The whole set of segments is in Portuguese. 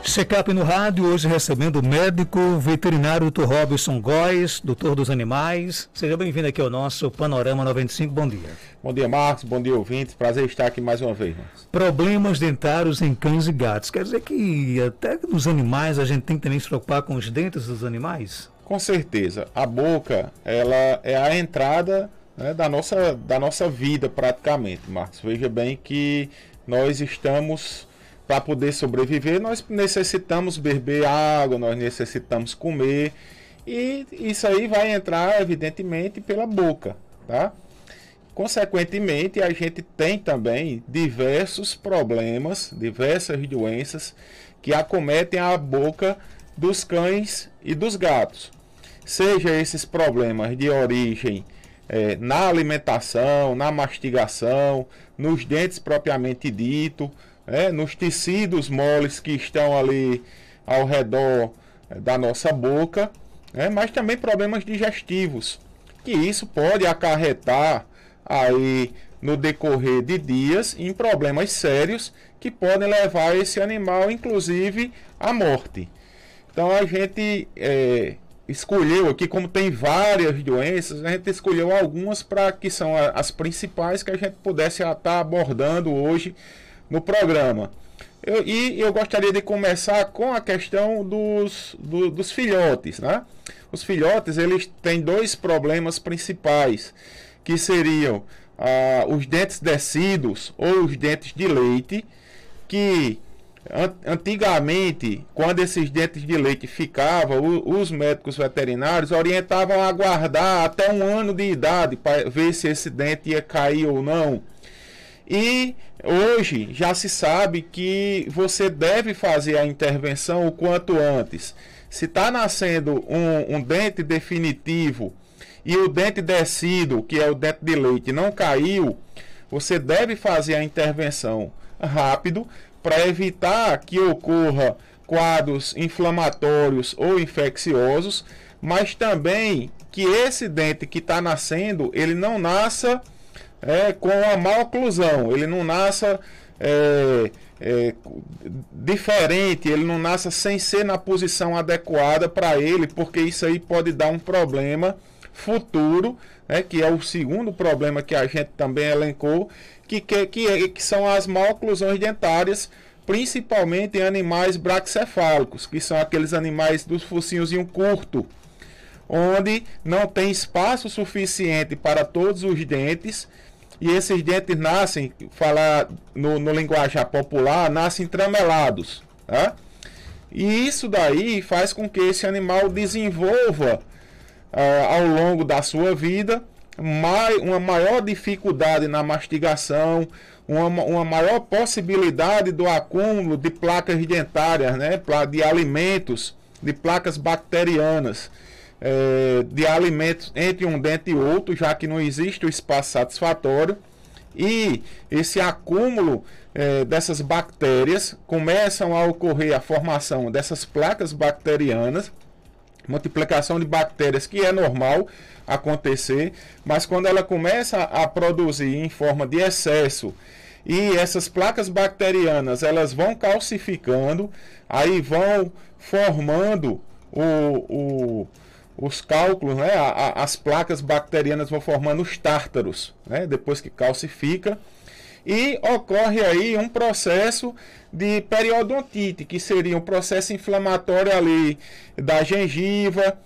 Check-up no rádio, hoje recebendo o médico veterinário Dr. Robson Góes, doutor dos animais. Seja bem-vindo aqui ao nosso Panorama 95, bom dia. Bom dia, Marcos, bom dia, ouvintes. Prazer estar aqui mais uma vez, Marcos. Problemas dentários em cães e gatos. Quer dizer que até nos animais a gente tem que também se preocupar com os dentes dos animais? Com certeza. A boca, ela é a entrada, né, da nossa vida praticamente, Marcos. Veja bem que nós estamos... Para poder sobreviver, nós necessitamos beber água, nós necessitamos comer, e isso aí vai entrar, evidentemente, pela boca, tá? Consequentemente, a gente tem também diversos problemas, diversas doenças que acometem a boca dos cães e dos gatos. Seja esses problemas de origem na alimentação, na mastigação, nos dentes propriamente dito, nos tecidos moles que estão ali ao redor da nossa boca, mas também problemas digestivos, que isso pode acarretar aí no decorrer de dias em problemas sérios que podem levar esse animal, inclusive, à morte. Então a gente escolheu aqui, como tem várias doenças, a gente escolheu algumas para que são as principais que a gente pudesse estar abordando hoje no programa. Eu gostaria de começar com a questão dos filhotes, né? Os filhotes, eles têm dois problemas principais, que seriam os dentes descidos ou os dentes de leite, que antigamente, quando esses dentes de leite ficavam, os médicos veterinários orientavam a guardar até 1 ano de idade para ver se esse dente ia cair ou não. E hoje já se sabe que você deve fazer a intervenção o quanto antes. Se está nascendo um dente definitivo e o dente descido, que é o dente de leite, não caiu, você deve fazer a intervenção rápido para evitar que ocorra quadros inflamatórios ou infecciosos, mas também que esse dente que está nascendo, ele não nasça com a má oclusão, ele não nasça diferente, ele não nasça sem ser na posição adequada para ele, porque isso aí pode dar um problema futuro, que é o segundo problema que a gente também elencou, que são as má oclusões dentárias, principalmente em animais braquicefálicos, que são aqueles animais dos focinhozinho curto, onde não tem espaço suficiente para todos os dentes. E esses dentes nascem, falar no linguajar popular, nascem tramelados, tá? E isso daí faz com que esse animal desenvolva, ao longo da sua vida, uma maior dificuldade na mastigação, uma maior possibilidade do acúmulo de placas dentárias, de alimentos, de placas bacterianas, de alimentos entre um dente e outro, já que não existe o espaço satisfatório, e esse acúmulo dessas bactérias começam a ocorrer a formação dessas placas bacterianas, multiplicação de bactérias que é normal acontecer, mas quando ela começa a produzir em forma de excesso e essas placas bacterianas elas vão calcificando, aí vão formando os cálculos, as placas bacterianas vão formando os tártaros, depois que calcifica, e ocorre aí um processo de periodontite, que seria um processo inflamatório ali da gengiva,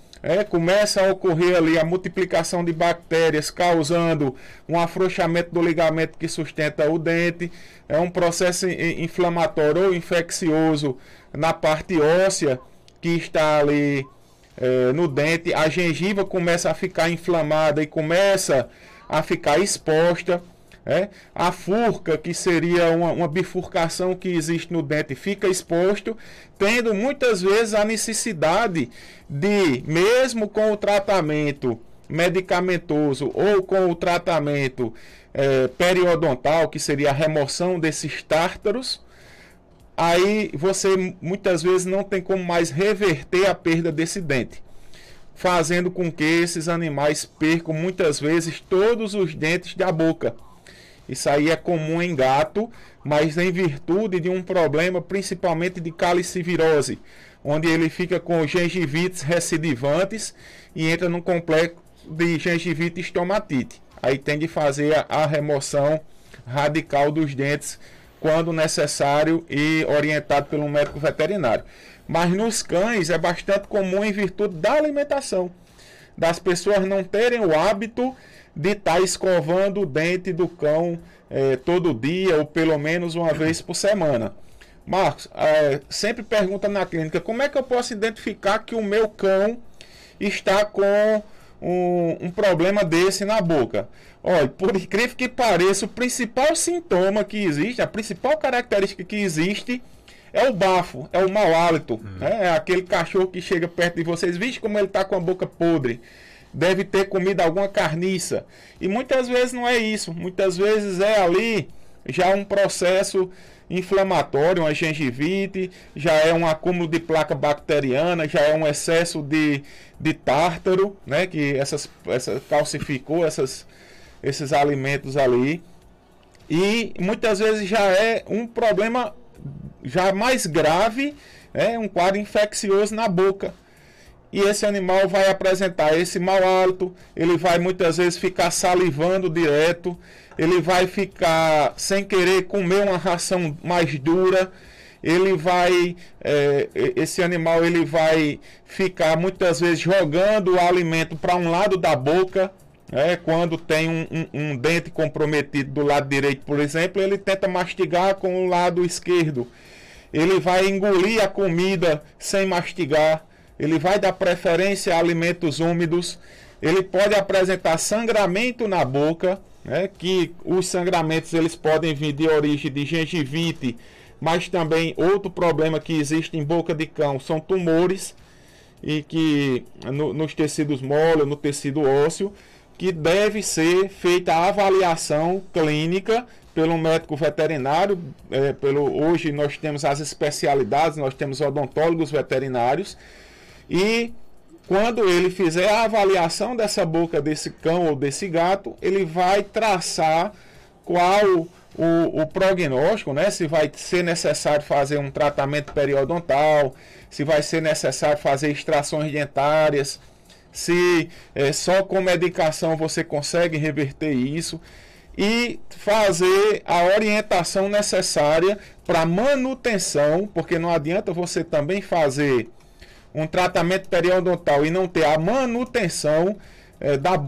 começa a ocorrer ali a multiplicação de bactérias, causando um afrouxamento do ligamento que sustenta o dente, é um processo inflamatório ou infeccioso na parte óssea que está ali no dente, a gengiva começa a ficar inflamada e começa a ficar exposta, a furca, que seria uma bifurcação que existe no dente, fica exposto, tendo muitas vezes a necessidade de, mesmo com o tratamento medicamentoso ou com o tratamento periodontal, que seria a remoção desses tártaros, aí você muitas vezes não tem como mais reverter a perda desse dente, fazendo com que esses animais percam muitas vezes todos os dentes da boca. Isso aí é comum em gato, mas em virtude de um problema principalmente de calicivirose, onde ele fica com gengivites recidivantes e entra num complexo de gengivite e estomatite. Aí tem de fazer a remoção radical dos dentes quando necessário e orientado pelo médico veterinário. Mas nos cães é bastante comum em virtude da alimentação, das pessoas não terem o hábito de estar escovando o dente do cão todo dia ou pelo menos uma vez por semana. Marcos, sempre pergunta na clínica, como é que eu posso identificar que o meu cão está com um problema desse na boca? Olha, por incrível que pareça, o principal sintoma que existe, a principal característica que existe é o bafo, é o mau hálito. É aquele cachorro que chega perto de vocês, vixe como ele está com a boca podre, deve ter comido alguma carniça. E muitas vezes não é isso, muitas vezes é ali já um processo inflamatório, uma gengivite, já é um acúmulo de placa bacteriana, já é um excesso de tártaro, né, que calcificou esses alimentos ali. E muitas vezes já é um problema já mais grave, um quadro infeccioso na boca. E esse animal vai apresentar esse mau hálito, ele vai muitas vezes ficar salivando direto, ele vai ficar sem querer comer uma ração mais dura, esse animal ele vai ficar muitas vezes jogando o alimento para um lado da boca. Quando tem um dente comprometido do lado direito, por exemplo, ele tenta mastigar com o lado esquerdo. Ele vai engolir a comida sem mastigar. Ele vai dar preferência a alimentos úmidos. Ele pode apresentar sangramento na boca, que os sangramentos eles podem vir de origem de gengivite, mas também outro problema que existe em boca de cão são tumores, e que nos tecidos moles, no tecido ósseo, que deve ser feita a avaliação clínica pelo médico veterinário. Hoje nós temos as especialidades, nós temos odontólogos veterinários, e quando ele fizer a avaliação dessa boca desse cão ou desse gato, ele vai traçar qual o prognóstico, se vai ser necessário fazer um tratamento periodontal, se vai ser necessário fazer extrações dentárias, se só com medicação você consegue reverter isso, e fazer a orientação necessária para manutenção, porque não adianta você também fazer um tratamento periodontal e não ter a manutenção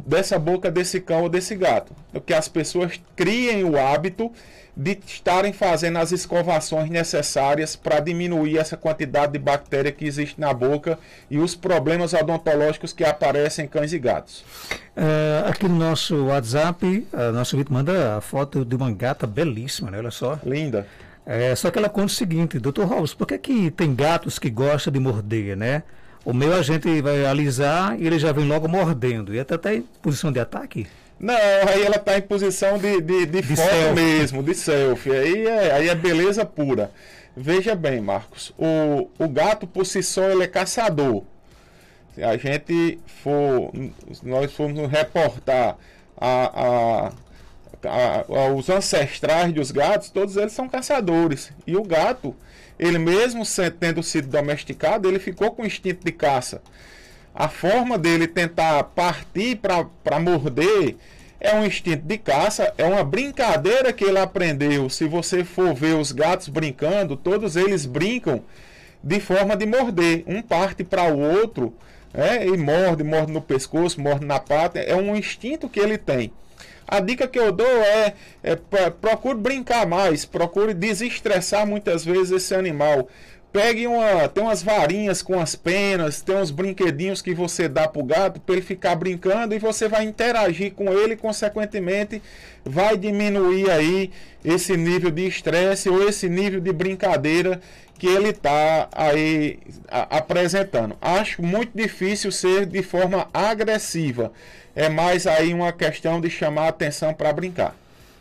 dessa boca desse cão ou desse gato. Que as pessoas criem o hábito de estarem fazendo as escovações necessárias para diminuir essa quantidade de bactéria que existe na boca e os problemas odontológicos que aparecem em cães e gatos. Aqui no nosso WhatsApp, nosso Vitor manda a foto de uma gata belíssima, né? Olha só. Linda. Só que ela conta o seguinte, Dr. Robson, por que tem gatos que gostam de morder, né? O meu a gente vai alisar e ele já vem logo mordendo. E até em posição de ataque? Não, aí ela está em posição de foto selfie mesmo, de selfie. Aí é beleza pura. Veja bem, Marcos, o gato por si só ele é caçador. Se nós formos reportar os ancestrais dos gatos, todos eles são caçadores. E o gato, ele mesmo tendo sido domesticado, ele ficou com instinto de caça. A forma dele tentar partir para morder é um instinto de caça, é uma brincadeira que ele aprendeu. Se você for ver os gatos brincando, todos eles brincam de forma de morder. Um parte para o outro, e morde no pescoço, morde na pata. É um instinto que ele tem. A dica que eu dou procure brincar mais, procure desestressar muitas vezes esse animal. Tem umas varinhas com as penas, tem uns brinquedinhos que você dá para o gato para ele ficar brincando, e você vai interagir com ele e, consequentemente, vai diminuir aí esse nível de estresse ou esse nível de brincadeira que ele está aí apresentando. Acho muito difícil ser de forma agressiva. É mais aí uma questão de chamar a atenção para brincar.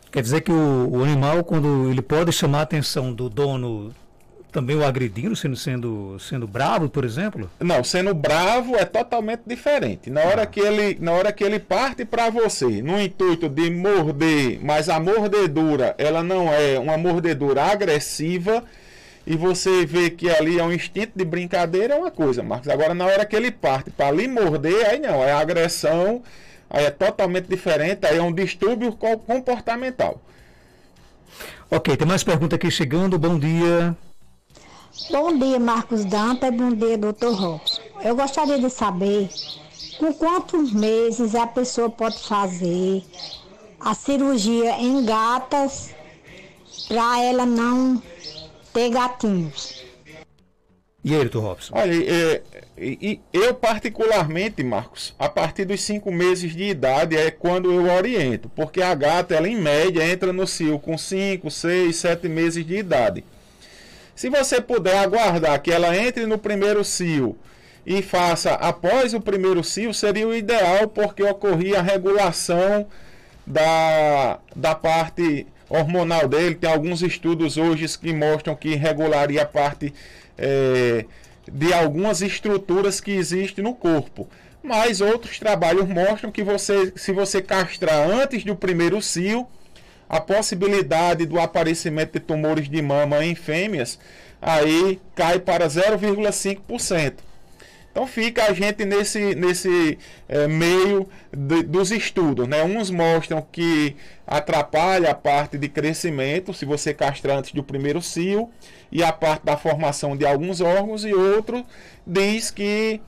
Quer dizer que o animal, quando ele pode chamar a atenção do dono também o agredindo, sendo bravo, por exemplo? Não, sendo bravo é totalmente diferente. Na hora que ele parte para você, no intuito de morder, mas a mordedura, ela não é uma mordedura agressiva, e você vê que ali é um instinto de brincadeira, é uma coisa, Marcos. Agora, na hora que ele parte para lhe morder, aí não, é agressão, aí é totalmente diferente, aí é um distúrbio comportamental. Ok, tem mais pergunta aqui chegando. Bom dia. Bom dia, Marcos Danta, e bom dia, Dr. Robson. Eu gostaria de saber com quantos meses a pessoa pode fazer a cirurgia em gatas para ela não ter gatinhos. E aí, Dr. Robson? Olha, eu particularmente, Marcos, a partir dos 5 meses de idade é quando eu oriento, porque a gata, ela em média entra no cio com 5, 6, 7 meses de idade. Se você puder aguardar que ela entre no primeiro cio e faça após o primeiro cio, seria o ideal, porque ocorria a regulação da parte hormonal dele. Tem alguns estudos hoje que mostram que regularia a parte de algumas estruturas que existem no corpo. Mas outros trabalhos mostram que se você castrar antes do primeiro cio, a possibilidade do aparecimento de tumores de mama em fêmeas aí cai para 0,5%. Então fica a gente nesse meio dos estudos, né? Uns mostram que atrapalha a parte de crescimento se você castrar antes do primeiro cio e a parte da formação de alguns órgãos, e outro diz que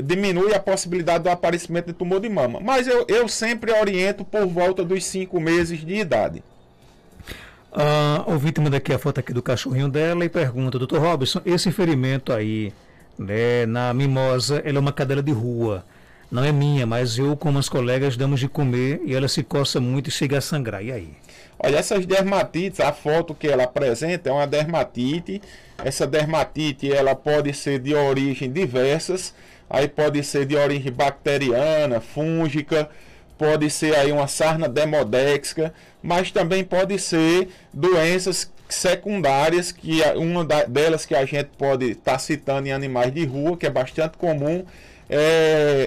diminui a possibilidade do aparecimento de tumor de mama. Mas eu sempre oriento por volta dos 5 meses de idade. O Vitor manda aqui a foto aqui do cachorrinho dela e pergunta: Dr. Robson, esse ferimento aí, né, na mimosa, ela é uma cadela de rua, não é minha, mas eu com umas colegas damos de comer e ela se coça muito e chega a sangrar, e aí? Olha, essas dermatites, a foto que ela apresenta é uma dermatite. Essa dermatite, ela pode ser de origem diversas, aí pode ser de origem bacteriana, fúngica, pode ser aí uma sarna demodéxica, mas também pode ser doenças secundárias, que uma delas que a gente pode estar citando em animais de rua, que é bastante comum,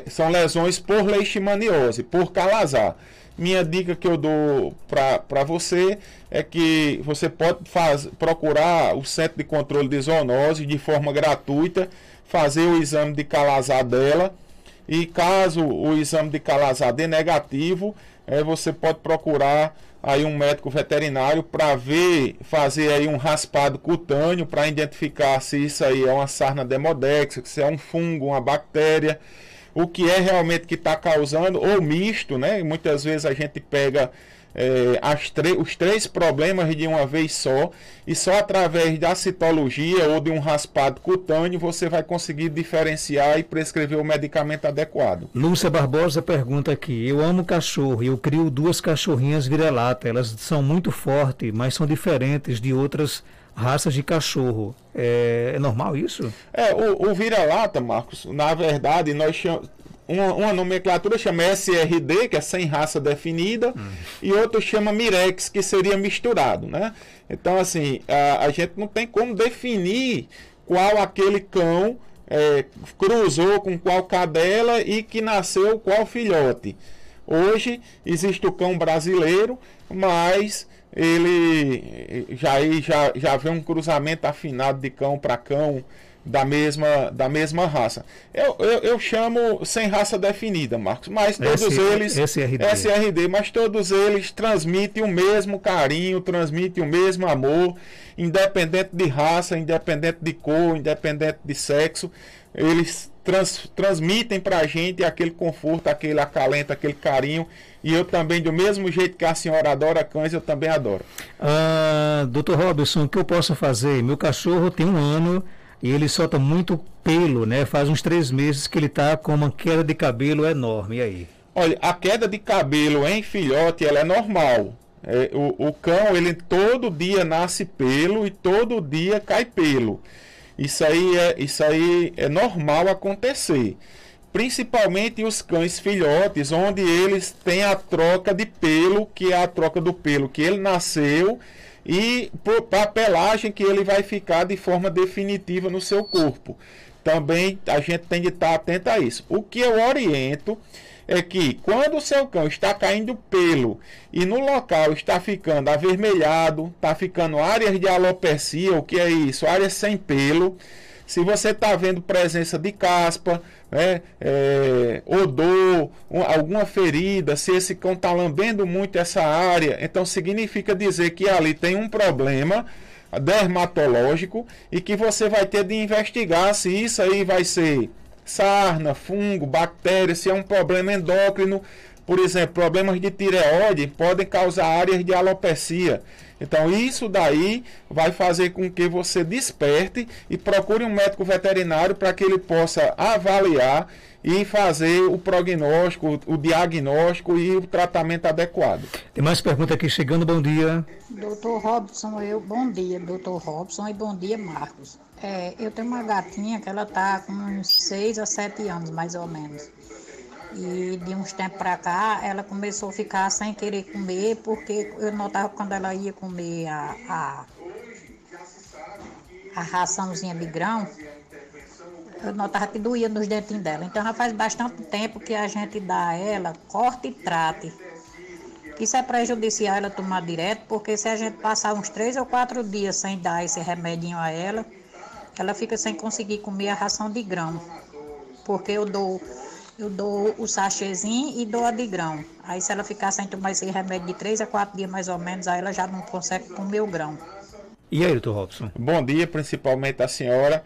são lesões por leishmaniose, por calazar. Minha dica que eu dou para você é que você pode procurar o Centro de Controle de Zoonose de forma gratuita, fazer o exame de calazar dela, e caso o exame de calazar dê negativo, você pode procurar aí um médico veterinário para fazer aí um raspado cutâneo para identificar se isso aí é uma sarna demodéxica, se é um fungo, uma bactéria, o que é realmente que está causando, ou misto, né? Muitas vezes a gente pega os 3 problemas de uma vez só, e só através da citologia ou de um raspado cutâneo você vai conseguir diferenciar e prescrever o medicamento adequado. Lúcia Barbosa pergunta aqui: eu amo cachorro e eu crio 2 cachorrinhas vira-lata, elas são muito fortes, mas são diferentes de outras raças de cachorro. É normal isso? O vira-lata, Marcos, na verdade nós chamamos uma nomenclatura, chama SRD, que é sem raça definida, e outro chama Mirex, que seria misturado, né? Então, assim, a gente não tem como definir qual aquele cão cruzou com qual cadela e que nasceu qual filhote. Hoje existe o cão brasileiro, mas ele já vê um cruzamento afinado de cão para cão da mesma raça. Eu chamo sem raça definida, Marcos, mas todos eles SRD, mas todos eles transmitem o mesmo carinho, transmitem o mesmo amor, independente de raça, independente de cor, independente de sexo. Eles transmitem para a gente aquele conforto, aquele acalento, aquele carinho. E eu também, do mesmo jeito que a senhora adora cães, eu também adoro. Dr. Robson, o que eu posso fazer? Meu cachorro tem 1 ano e ele solta muito pelo, né? Faz uns 3 meses que ele está com uma queda de cabelo enorme. E aí? Olha, a queda de cabelo em filhote, ela é normal. O cão, ele todo dia nasce pelo e todo dia cai pelo. Isso aí é normal acontecer. Principalmente os cães filhotes, onde eles têm a troca de pelo, que é a troca do pelo que ele nasceu e para a pelagem que ele vai ficar de forma definitiva no seu corpo. Também a gente tem de estar atento a isso. O que eu oriento é que quando o seu cão está caindo pelo e no local está ficando avermelhado, está ficando áreas de alopecia, o que é isso? Áreas sem pelo. Se você está vendo presença de caspa, né, odor, alguma ferida, se esse cão está lambendo muito essa área, então significa dizer que ali tem um problema dermatológico e que você vai ter de investigar se isso aí vai ser sarna, fungo, bactéria, se é um problema endócrino. Por exemplo, problemas de tireoide podem causar áreas de alopecia. Então isso daí vai fazer com que você desperte e procure um médico veterinário para que ele possa avaliar e fazer o prognóstico, o diagnóstico e o tratamento adequado. Tem mais pergunta aqui chegando, bom dia. Doutor Robson, bom dia, doutor Robson, e bom dia, Marcos. Eu tenho uma gatinha que ela tá com uns 6 a 7 anos, mais ou menos. E de uns tempos para cá, ela começou a ficar sem querer comer, porque eu notava quando ela ia comer a raçãozinha de grão, eu notava que doía nos dentinhos dela. Então já faz bastante tempo que a gente dá a ela corte e trate. Isso é prejudicial ela tomar direto, porque se a gente passar uns 3 ou 4 dias sem dar esse remedinho a ela, ela fica sem conseguir comer a ração de grão. Porque eu dou o sachêzinho e dou a de grão. Aí se ela ficar sem tomar esse remédio de 3 a 4 dias mais ou menos, aí ela já não consegue comer o grão. E aí, doutor Robson? Bom dia, principalmente a senhora.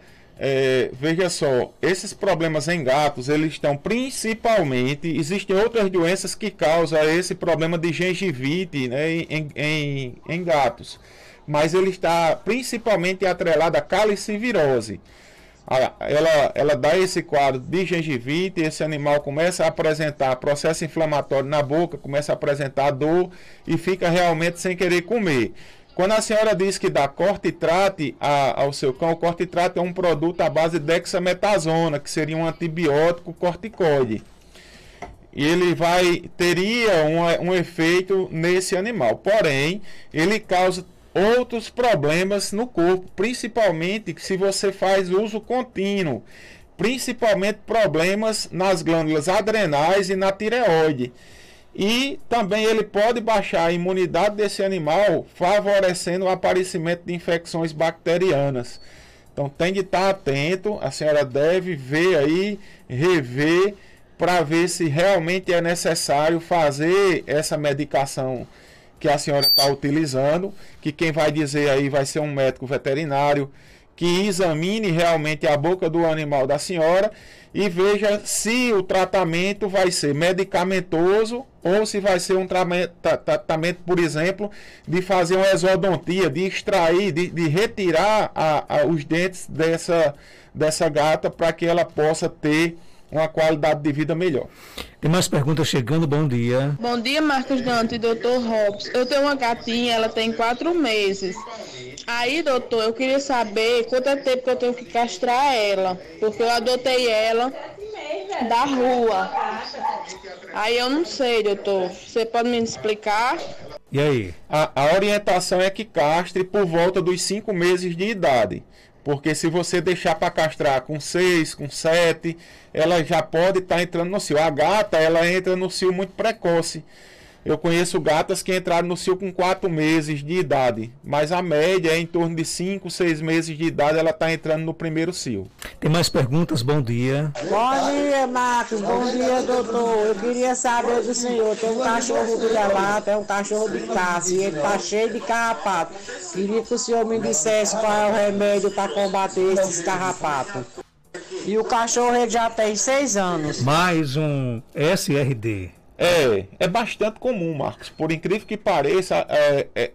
Veja só, esses problemas em gatos, eles estão principalmente, existem outras doenças que causam esse problema de gengivite, né, em gatos, mas ele está principalmente atrelado à calicivirose. Ela dá esse quadro de gengivite, esse animal começa a apresentar processo inflamatório na boca, começa a apresentar dor e fica realmente sem querer comer. Quando a senhora diz que dá cortitrate ao seu cão, o cortitrate é um produto à base de dexametasona, que seria um antibiótico corticoide. E ele teria um efeito nesse animal. Porém, ele causa outros problemas no corpo, principalmente se você faz uso contínuo. Principalmente problemas nas glândulas adrenais e na tireoide. E também ele pode baixar a imunidade desse animal, favorecendo o aparecimento de infecções bacterianas. Então tem de estar atento, a senhora deve ver aí, rever, para ver se realmente é necessário fazer essa medicação que a senhora está utilizando, que quem vai dizer aí vai ser um médico veterinário, que examine realmente a boca do animal da senhora e veja se o tratamento vai ser medicamentoso ou se vai ser um tratamento, por exemplo, de fazer uma exodontia, de extrair, de retirar os dentes dessa gata para que ela possa ter uma qualidade de vida melhor. Tem mais perguntas chegando, bom dia. Bom dia, Marcos Dante e doutor Robson. Eu tenho uma gatinha, ela tem 4 meses. Aí, doutor, eu queria saber quanto é tempo que eu tenho que castrar ela, porque eu adotei ela da rua. Aí eu não sei, doutor. Você pode me explicar? E aí? A orientação é que castre por volta dos 5 meses de idade. Porque se você deixar para castrar com 6, com 7, ela já pode estar entrando no cio. A gata, ela entra no cio muito precoce. Eu conheço gatas que entraram no cio com 4 meses de idade, mas a média é em torno de 5, 6 meses de idade, ela está entrando no primeiro cio. Tem mais perguntas? Bom dia. Bom dia, Marcos. Bom dia, doutor. Eu queria saber do senhor, tem um cachorro vira-lata, é um cachorro de caça, e ele está cheio de carrapato. Queria que o senhor me dissesse qual é o remédio para combater esses carrapatos. E o cachorro ele já tem 6 anos. Mais um SRD. É bastante comum, Marcos. Por incrível que pareça,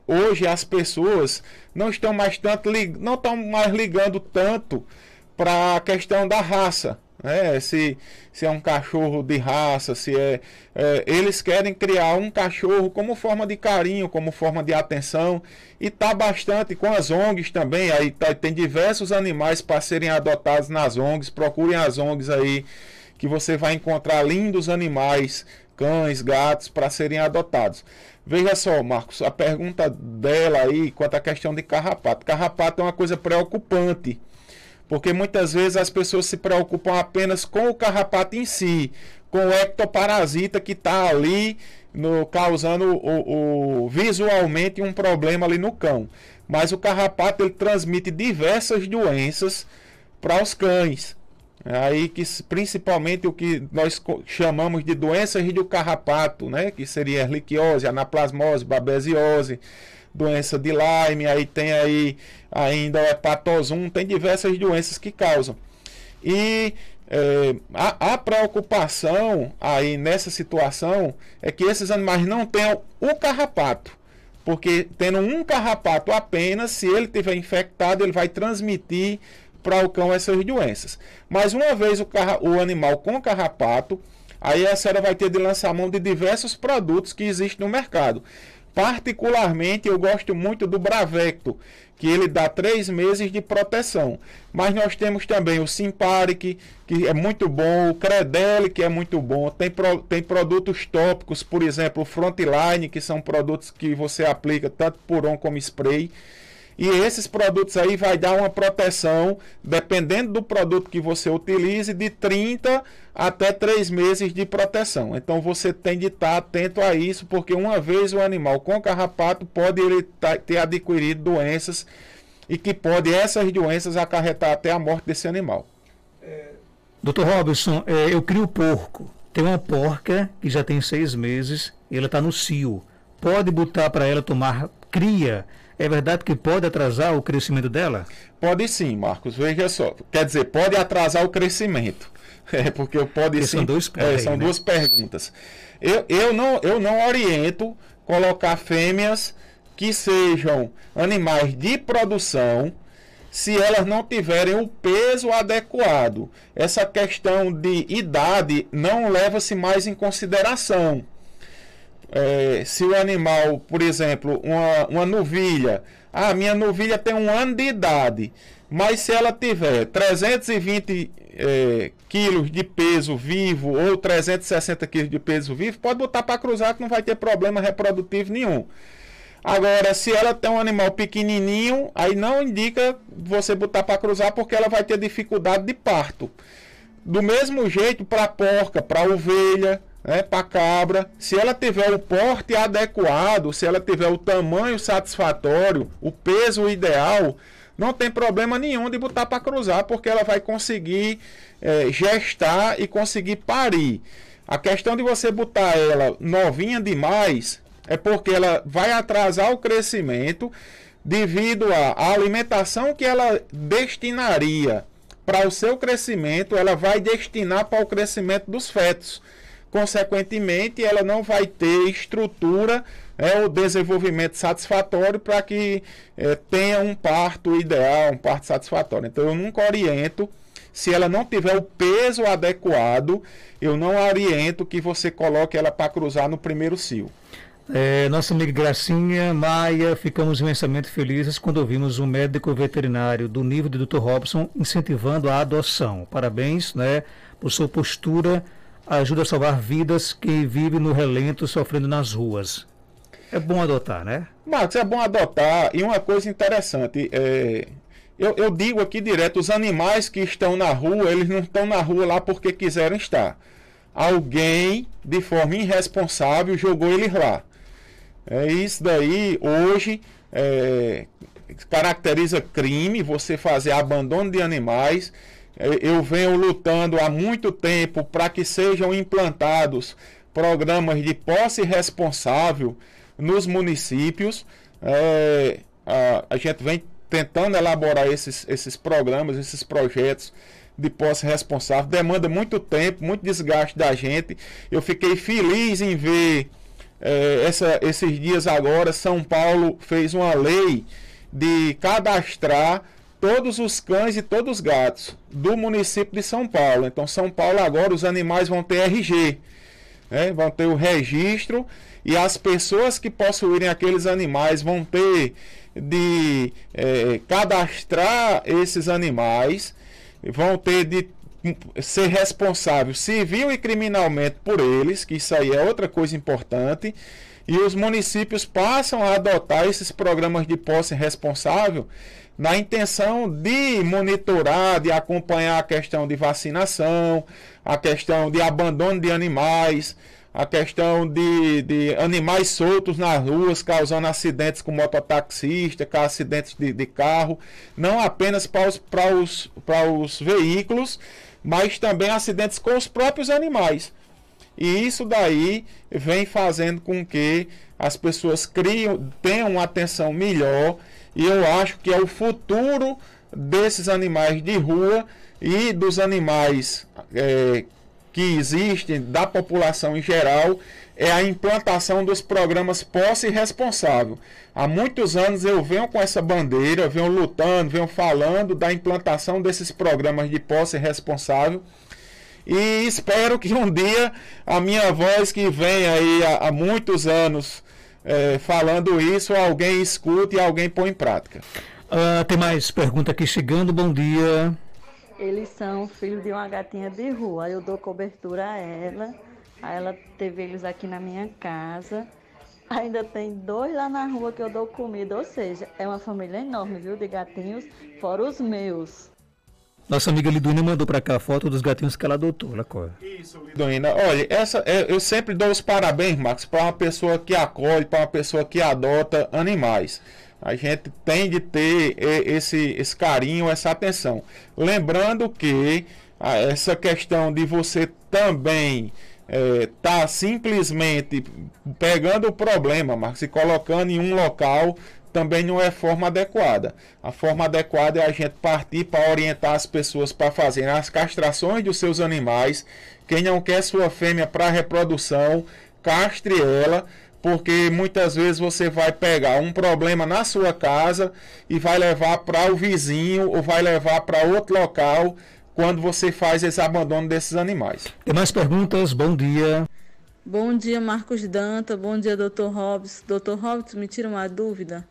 hoje as pessoas não estão mais ligando tanto para a questão da raça, né? Se é um cachorro de raça, eles querem criar um cachorro como forma de carinho, como forma de atenção, e tá bastante com as ONGs também. Aí tem diversos animais para serem adotados nas ONGs. Procurem as ONGs aí que você vai encontrar lindos animais, cães, gatos, para serem adotados. Veja só, Marcos, a pergunta dela aí quanto à questão de carrapato. Carrapato é uma coisa preocupante, porque muitas vezes as pessoas se preocupam apenas com o carrapato em si, com o ectoparasita que está ali causando visualmente um problema ali no cão. Mas o carrapato ele transmite diversas doenças para os cães. Aí que principalmente o que nós chamamos de doenças do carrapato, né? Que seria erliquiose, anaplasmose, babesiose, doença de Lyme, aí tem aí ainda o hepatosum, tem diversas doenças que causam. E a preocupação aí nessa situação é que esses animais não tenham o carrapato, porque tendo um carrapato apenas, se ele tiver infectado, ele vai transmitir para o cão essas doenças. Mas uma vez o animal com carrapato, aí a senhora vai ter de lançar mão de diversos produtos que existem no mercado. Particularmente eu gosto muito do Bravecto, que ele dá 3 meses de proteção. Mas nós temos também o Simparic, que é muito bom, o Credelli, que é muito bom. Tem produtos tópicos, por exemplo, o Frontline, que são produtos que você aplica tanto por on como spray. E esses produtos aí vai dar uma proteção, dependendo do produto que você utilize, de 30 até 3 meses de proteção. Então você tem de estar atento a isso, porque uma vez o animal com carrapato pode ele ter adquirido doenças e que pode essas doenças acarretar até a morte desse animal. Dr. Robson, eu crio porco. Tem uma porca que já tem 6 meses e ela está no cio. Pode botar para ela tomar cria? É verdade que pode atrasar o crescimento dela? Pode sim, Marcos. Veja só. Quer dizer, pode atrasar o crescimento. Porque pode sim. São duas perguntas. Eu não oriento colocar fêmeas que sejam animais de produção se elas não tiverem o peso adequado. Essa questão de idade não leva-se mais em consideração. Se o animal, por exemplo, uma novilha, minha novilha tem 1 ano de idade, mas se ela tiver 320 quilos de peso vivo ou 360 quilos de peso vivo, pode botar para cruzar que não vai ter problema reprodutivo nenhum. Agora, se ela tem um animal pequenininho, aí não indica você botar para cruzar porque ela vai ter dificuldade de parto. Do mesmo jeito para a porca, para a ovelha, para a cabra, se ela tiver o porte adequado, se ela tiver o tamanho satisfatório, o peso ideal, não tem problema nenhum de botar para cruzar, porque ela vai conseguir gestar e conseguir parir. A questão de você botar ela novinha demais é porque ela vai atrasar o crescimento devido à alimentação que ela destinaria para o seu crescimento, ela vai destinar para o crescimento dos fetos. Consequentemente, ela não vai ter estrutura ou desenvolvimento satisfatório para que tenha um parto ideal, um parto satisfatório. Então, eu nunca oriento, se ela não tiver o peso adequado, eu não oriento que você coloque ela para cruzar no primeiro cio. Nossa amiga Gracinha Maia, ficamos imensamente felizes quando ouvimos um médico veterinário do nível de Dr. Robson incentivando a adoção. Parabéns, por sua postura, ajuda a salvar vidas que vivem no relento sofrendo nas ruas. É bom adotar, né? Marcos, é bom adotar. E uma coisa interessante, eu digo aqui direto, os animais que estão na rua, eles não estão na rua lá porque quiseram estar. Alguém, de forma irresponsável, jogou eles lá. Isso daí, hoje, caracteriza crime, você fazer abandono de animais. Eu venho lutando há muito tempo para que sejam implantados programas de posse responsável nos municípios. A gente vem tentando elaborar esses programas, esses projetos de posse responsável. Demanda muito tempo, muito desgaste da gente. Eu fiquei feliz em ver esses dias agora, São Paulo fez uma lei de cadastrar todos os cães e todos os gatos do município de São Paulo. Então, São Paulo agora, os animais vão ter RG, vão ter o registro, e as pessoas que possuírem aqueles animais vão ter de cadastrar esses animais, vão ter de ser responsável civil e criminalmente por eles, que isso aí é outra coisa importante, e os municípios passam a adotar esses programas de posse responsável na intenção de monitorar, de acompanhar a questão de vacinação, a questão de abandono de animais, a questão de animais soltos nas ruas, causando acidentes com mototaxista, acidentes de carro, não apenas para os veículos, mas também acidentes com os próprios animais. E isso daí vem fazendo com que as pessoas tenham uma atenção melhor, e eu acho que é o futuro desses animais de rua e dos animais que existem, da população em geral, é a implantação dos programas posse responsável. Há muitos anos eu venho com essa bandeira, venho lutando, venho falando da implantação desses programas de posse responsável, e espero que um dia a minha voz, que vem aí há muitos anos falando isso, alguém escute e alguém põe em prática. Tem mais pergunta aqui chegando. Bom dia. Eles são filhos de uma gatinha de rua. Eu dou cobertura a ela. Aí ela teve eles aqui na minha casa. Ainda tem 2 lá na rua que eu dou comida. Ou seja, é uma família enorme, viu, de gatinhos, fora os meus. Nossa amiga Liduína mandou para cá a foto dos gatinhos que ela adotou. Ela corre. Isso, Liduína. Olha, eu sempre dou os parabéns, Marcos, para uma pessoa que acolhe, para uma pessoa que adota animais. A gente tem de ter esse carinho, essa atenção. Lembrando que essa questão de você também tá simplesmente pegando o problema, Marcos, e colocando em um local, também não é forma adequada. A forma adequada é a gente partir para orientar as pessoas para fazerem as castrações dos seus animais. Quem não quer sua fêmea para reprodução, castre ela, porque muitas vezes você vai pegar um problema na sua casa e vai levar para o vizinho ou vai levar para outro local quando você faz esse abandono desses animais. Tem mais perguntas? Bom dia. Bom dia, Marcos Danta. Bom dia, Dr. Robson. Dr. Robson, me tira uma dúvida.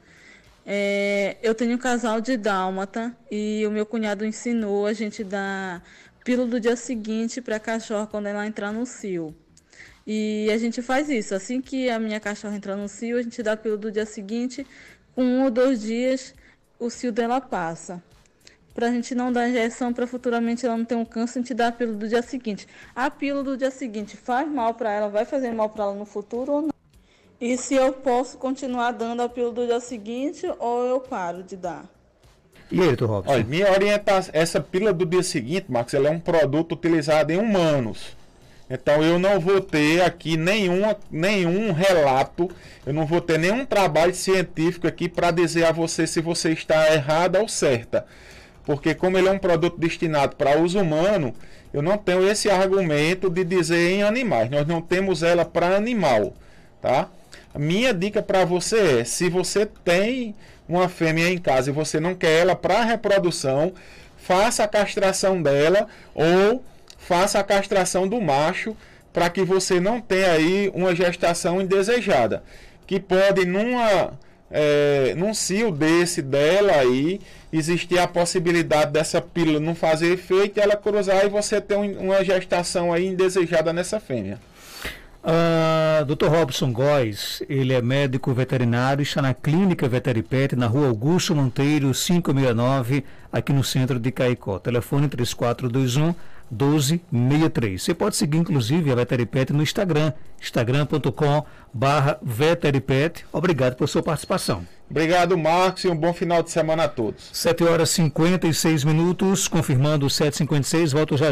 Eu tenho um casal de dálmata e o meu cunhado ensinou a gente dar pílula do dia seguinte para a cachorra quando ela entrar no cio. E a gente faz isso, assim que a minha cachorra entrar no cio, a gente dá a pílula do dia seguinte, com 1 ou 2 dias o cio dela passa. Para a gente não dar injeção, para futuramente ela não ter um câncer, a gente dá a pílula do dia seguinte. A pílula do dia seguinte faz mal para ela, vai fazer mal para ela no futuro ou não? E se eu posso continuar dando a pílula do dia seguinte ou eu paro de dar? E aí, doutor Robson? Olha, minha orientação, essa pílula do dia seguinte, Marcos, ela é um produto utilizado em humanos. Então eu não vou ter aqui nenhum relato, eu não vou ter nenhum trabalho científico aqui para dizer a você se você está errada ou certa. Porque como ele é um produto destinado para uso humano, eu não tenho esse argumento de dizer em animais. Nós não temos ela para animal, tá? A minha dica para você é, se você tem uma fêmea em casa e você não quer ela para reprodução, faça a castração dela ou faça a castração do macho, para que você não tenha aí uma gestação indesejada, que pode num cio dela aí existir a possibilidade dessa pílula não fazer efeito, ela cruzar e você ter uma gestação aí indesejada nessa fêmea. Dr. Robson Góes, ele é médico veterinário, está na Clínica Veteripet, na Rua Augusto Monteiro, 569, aqui no centro de Caicó. Telefone 3421-1263. Você pode seguir, inclusive, a Veteripet no Instagram, instagram.com/veteripet. Obrigado por sua participação. Obrigado, Marcos, e um bom final de semana a todos. 7h56, confirmando 7h56, volto já.